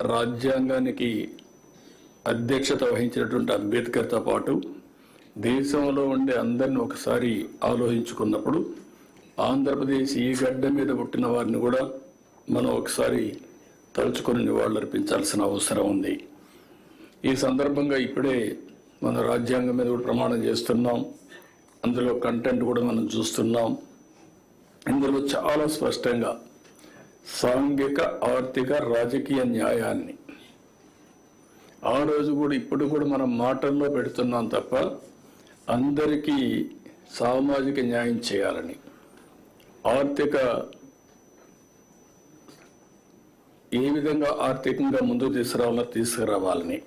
రాజ్యాంగానికి అధ్యక్షత వహించినటువంటి అంబేద్కర్తో పాటు దేశంలో ఉండే అందరిని ఒకసారి ఆలోచించుకున్నప్పుడు ఆంధ్రప్రదేశ్ ఈ గడ్డ మీద పుట్టిన వారిని కూడా మనం ఒకసారి తలుచుకొని నివాళులర్పించాల్సిన అవసరం ఉంది. ఈ సందర్భంగా ఇప్పుడే మన రాజ్యాంగం మీద కూడా ప్రమాణం చేస్తున్నాం. అందులో కంటెంట్ కూడా మనం చూస్తున్నాం. ఇందులో చాలా స్పష్టంగా సాంఘిక, ఆర్థిక, రాజకీయ న్యాయాన్ని ఆ రోజు కూడా ఇప్పుడు కూడా మనం మాటల్లో పెడుతున్నాం తప్ప అందరికీ సామాజిక న్యాయం చేయాలని, ఆర్థిక ఏ విధంగా ఆర్థికంగా ముందుకు తీసుకురావాలని,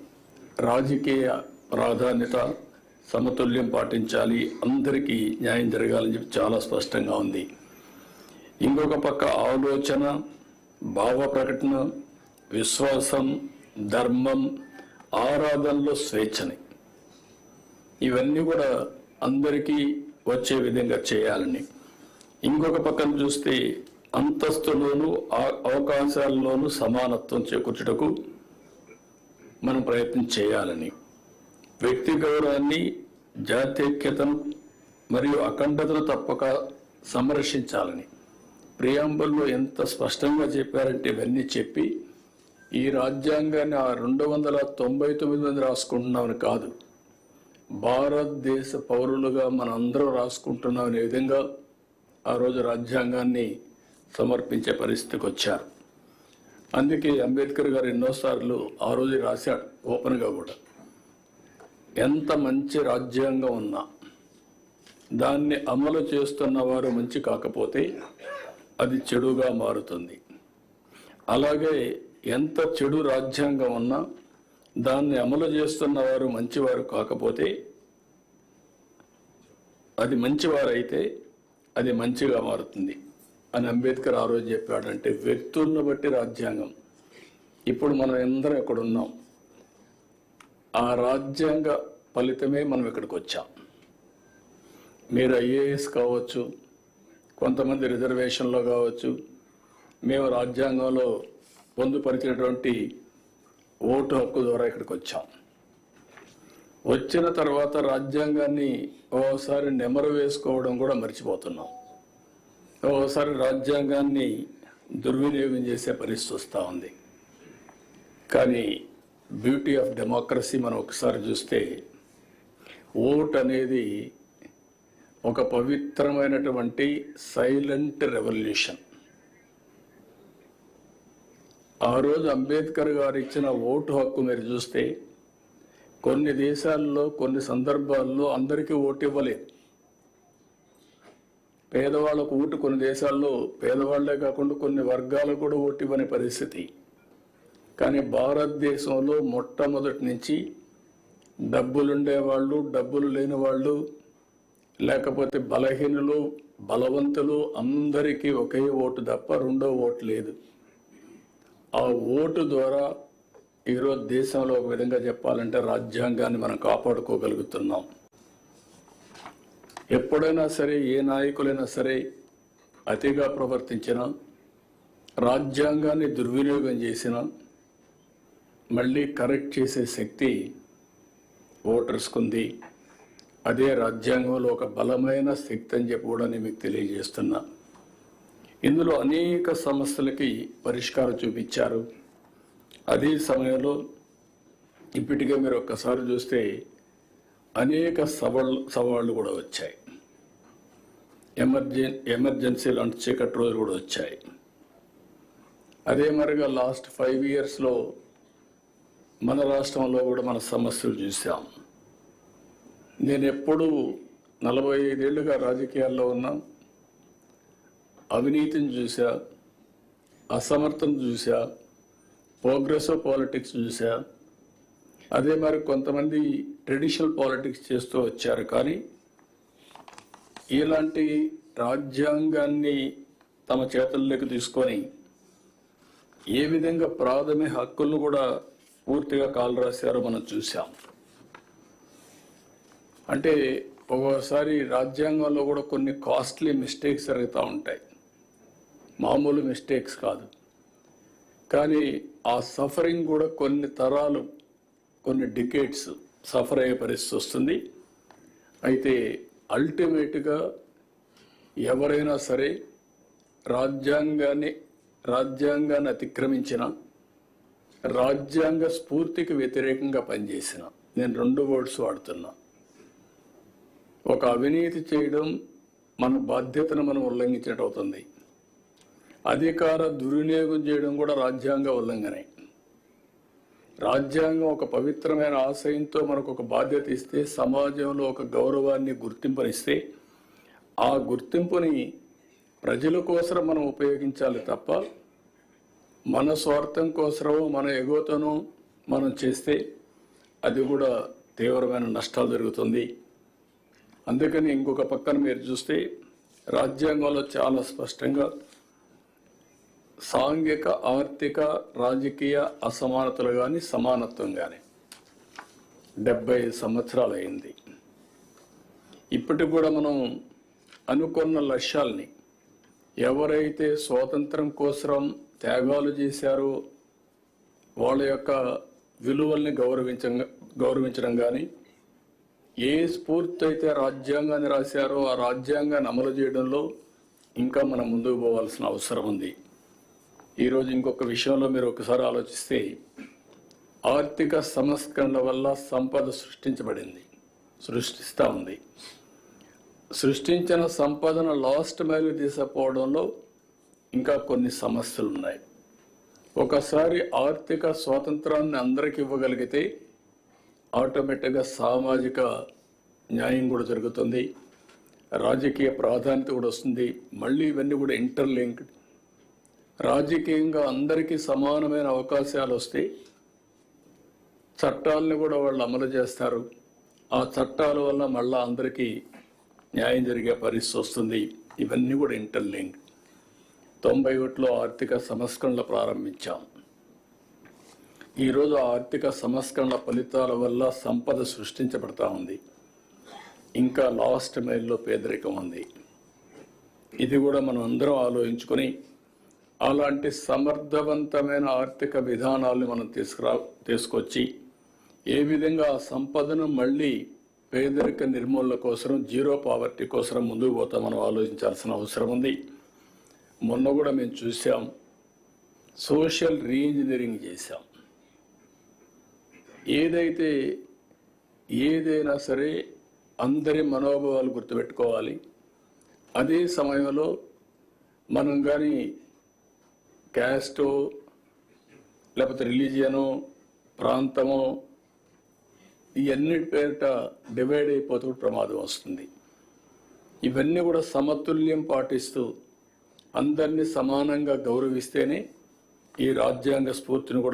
రాజకీయ ప్రాధాన్యత సమతుల్యం పాటించాలి, అందరికీ న్యాయం జరగాలని చెప్పి చాలా స్పష్టంగా ఉంది. ఇంకొక పక్క ఆలోచన, భావ ప్రకటన, విశ్వాసం, ధర్మం, ఆరాధనలో స్వేచ్ఛని ఇవన్నీ కూడా అందరికీ వచ్చే విధంగా చేయాలని, ఇంకొక పక్కన చూస్తే అంతస్తులోనూ అవకాశాల్లోనూ సమానత్వం చేకూర్చుటకు మనం ప్రయత్నం చేయాలని, వ్యక్తి గౌరవాన్ని, జాతీయతను మరియు అఖండతను తప్పక సంరక్షించాలని ప్రియాంబుల్లో ఎంత స్పష్టంగా చెప్పారంటే ఇవన్నీ చెప్పి ఈ రాజ్యాంగాన్ని 299 మంది రాసుకుంటున్నామని కాదు, భారతదేశ పౌరులుగా మనందరం రాసుకుంటున్నామనే విధంగా ఆ రోజు రాజ్యాంగాన్ని సమర్పించే పరిస్థితికి వచ్చారు. అందుకే అంబేద్కర్ గారు ఎన్నోసార్లు ఆ రోజు రాశాడు ఓపెన్గా కూడా, ఎంత మంచి రాజ్యాంగం ఉన్నా దాన్ని అమలు చేస్తున్న వారు మంచి కాకపోతే అది చెడుగా మారుతుంది. అలాగే ఎంత చెడు రాజ్యాంగం ఉన్నా దాన్ని అమలు చేస్తున్న వారు మంచివారు కాకపోతే, అది మంచివారైతే అది మంచిగా మారుతుంది అని అంబేద్కర్ ఆ రోజు చెప్పాడంటే వ్యక్తులను బట్టి రాజ్యాంగం. ఇప్పుడు మనం అందరం ఇక్కడ ఉన్నాం, ఆ రాజ్యాంగ ఫలితమే మనం ఇక్కడికి వచ్చాం. మీరు ఐఏఎస్ కావచ్చు, కొంతమంది రిజర్వేషన్లో కావచ్చు, మేము రాజ్యాంగంలో పొందుపరిచినటువంటి ఓటు హక్కు ద్వారా ఇక్కడికి వచ్చాం. వచ్చిన తర్వాత రాజ్యాంగాన్ని ఓసారి నెమరు వేసుకోవడం కూడా మర్చిపోతున్నాం. ఓసారి రాజ్యాంగాన్ని దుర్వినియోగం చేసే పరిస్థితి వస్తూ ఉంది. కానీ బ్యూటీ ఆఫ్ డెమోక్రసీ మనం ఒకసారి చూస్తే ఓట్ అనేది ఒక పవిత్రమైనటువంటి సైలెంట్ రెవల్యూషన్. ఆ రోజు అంబేద్కర్ గారు ఇచ్చిన ఓటు హక్కు మీరు చూస్తే కొన్ని దేశాల్లో కొన్ని సందర్భాల్లో అందరికీ ఓటు ఇవ్వలేదు. పేదవాళ్ళకు ఓటు కొన్ని దేశాల్లో పేదవాళ్లే కాకుండా కొన్ని వర్గాలకు కూడా ఓటు ఇవ్వని పరిస్థితి. కానీ భారతదేశంలో మొట్టమొదటి నుంచి డబ్బులుండేవాళ్ళు, డబ్బులు లేని వాళ్ళు, లేకపోతే బలహీనులు, బలవంతులు అందరికీ ఒకే ఓటు తప్ప రెండో ఓటు లేదు. ఆ ఓటు ద్వారా ఈరోజు దేశంలో ఒక విధంగా చెప్పాలంటే రాజ్యాంగాన్ని మనం కాపాడుకోగలుగుతున్నాం. ఎప్పుడైనా సరే ఏ నాయకులైనా సరే అతిగా ప్రవర్తించినా, రాజ్యాంగాన్ని దుర్వినియోగం చేసినా మళ్ళీ కరెక్ట్ చేసే శక్తి ఓటర్స్కు ఉంది. అదే రాజ్యాంగంలో ఒక బలమైన శక్తి అని చెప్పి కూడా నేను మీకు తెలియజేస్తున్నా. ఇందులో అనేక సమస్యలకి పరిష్కారం చూపించారు. అదే సమయంలో ఇప్పటికే మీరు ఒక్కసారి చూస్తే అనేక సవాళ్ళు కూడా వచ్చాయి. ఎమర్జెన్సీ లాంటి చీకటి రోజులు కూడా వచ్చాయి. అదే మరిగా లాస్ట్ 5 yearsలో మన రాష్ట్రంలో కూడా మన సమస్యలు చూసాం. నేను ఎప్పుడూ 45 ఏళ్ళుగా రాజకీయాల్లో ఉన్నా, అవినీతిని చూసా, అసమర్థను చూసా, ప్రోగ్రెసివ్ పాలిటిక్స్ చూసా. అదే మరి కొంతమంది ట్రెడిషనల్ పాలిటిక్స్ చేస్తూ వచ్చారు. కానీ ఇలాంటి రాజ్యాంగాన్ని తమ చేతుల్లోకి తీసుకొని ఏ విధంగా ప్రాథమిక హక్కులను కూడా పూర్తిగా కాలు రాశారో మనం చూసాం. అంటే ఒక్కోసారి రాజ్యాంగంలో కూడా కొన్ని కాస్ట్లీ మిస్టేక్స్ జరుగుతూ ఉంటాయి. మామూలు మిస్టేక్స్ కాదు. కానీ ఆ సఫరింగ్ కూడా కొన్ని తరాలు, కొన్ని డికేట్స్ సఫర్ అయ్యే పరిస్థితి వస్తుంది. అయితే అల్టిమేట్గా ఎవరైనా సరే రాజ్యాంగాన్ని అతిక్రమించిన, రాజ్యాంగ స్ఫూర్తికి వ్యతిరేకంగా పనిచేసిన, నేను 2 వర్డ్స్ వాడుతున్నా. ఒక అవినీతి చేయడం మన బాధ్యతను మనం ఉల్లంఘించినట్టు అవుతుంది. అధికార దుర్వినియోగం చేయడం కూడా రాజ్యాంగ ఉల్లంఘనే. రాజ్యాంగం ఒక పవిత్రమైన ఆశయంతో మనకు ఒక బాధ్యత ఇస్తే, సమాజంలో ఒక గౌరవాన్ని, గుర్తింపునిస్తే, ఆ గుర్తింపుని ప్రజల కోసం మనం ఉపయోగించాలి తప్ప మన స్వార్థం కోసమో మన ఎగోతోనో మనం చేస్తే అది కూడా తీవ్రమైన నష్టాలు జరుగుతుంది. అందుకని ఇంకొక పక్కన మీరు చూస్తే రాజ్యాంగంలో చాలా స్పష్టంగా సాంఘిక, ఆర్థిక, రాజకీయ అసమానతలు కానీ సమానత్వం కానీ 75 సంవత్సరాలు అయింది. ఇప్పటికి కూడా మనం అనుకున్న లక్ష్యాల్ని, ఎవరైతే స్వాతంత్రం కోసం త్యాగాలు చేశారో వాళ్ళ యొక్క విలువల్ని గౌరవించడం కానీ, ఏ స్ఫూర్తి అయితే రాజ్యాంగాన్ని రాశారో ఆ రాజ్యాంగాన్ని అమలు చేయడంలో ఇంకా మనం ముందుకు పోవాల్సిన అవసరం ఉంది. ఈరోజు ఇంకొక విషయంలో మీరు ఒకసారి ఆలోచిస్తే, ఆర్థిక సంస్కరణల వల్ల సంపద సృష్టిస్తూ ఉంది. సృష్టించిన సంపదను లాస్ట్ మైల్ తీసుకుపోవడంలో ఇంకా కొన్ని సమస్యలు ఉన్నాయి. ఒకసారి ఆర్థిక స్వాతంత్రాన్ని అందరికీ ఇవ్వగలిగితే ఆటోమేటిక్గా సామాజిక న్యాయం కూడా జరుగుతుంది, రాజకీయ ప్రాధాన్యత కూడా వస్తుంది. మళ్ళీ ఇవన్నీ కూడా ఇంటర్లింక్డ్. రాజకీయంగా అందరికీ సమానమైన అవకాశాలు వస్తే చట్టాలను కూడా వాళ్ళు అమలు చేస్తారు. ఆ చట్టాల వల్ల మళ్ళా అందరికీ న్యాయం జరిగే పరిస్థితి వస్తుంది. ఇవన్నీ కూడా ఇంటర్లింక్డ్. 91లో ఆర్థిక సంస్కరణలు ప్రారంభించాం. ఈరోజు ఆర్థిక సంస్కరణల ఫలితాల వల్ల సంపద సృష్టించబడతా ఉంది. ఇంకా లాస్ట్ మైల్లో పేదరికం ఉంది. ఇది కూడా మనం అందరం ఆలోచించుకొని అలాంటి సమర్థవంతమైన ఆర్థిక విధానాలను మనం తీసుకొచ్చి ఏ విధంగా ఆ సంపదను మళ్ళీ పేదరిక నిర్మూలన కోసం, జీరో పావర్టీ కోసం ముందుకు పోతా మనం ఆలోచించాల్సిన అవసరం ఉంది. మొన్న కూడా మేము చూసాం, సోషల్ రీఇంజనీరింగ్ చేశాం. ఏదైనా సరే అందరి మనోభావాలు గుర్తుపెట్టుకోవాలి. అదే సమయంలో మనం కానీ క్యాస్టో లేకపోతే రిలీజియనో ప్రాంతమో ఇవన్నిటి పేరిట డివైడ్ అయిపోతూ ప్రమాదం వస్తుంది. ఇవన్నీ కూడా సమతుల్యం పాటిస్తూ అందరినీ సమానంగా గౌరవిస్తేనే ఈ రాజ్యాంగ స్ఫూర్తిని కూడా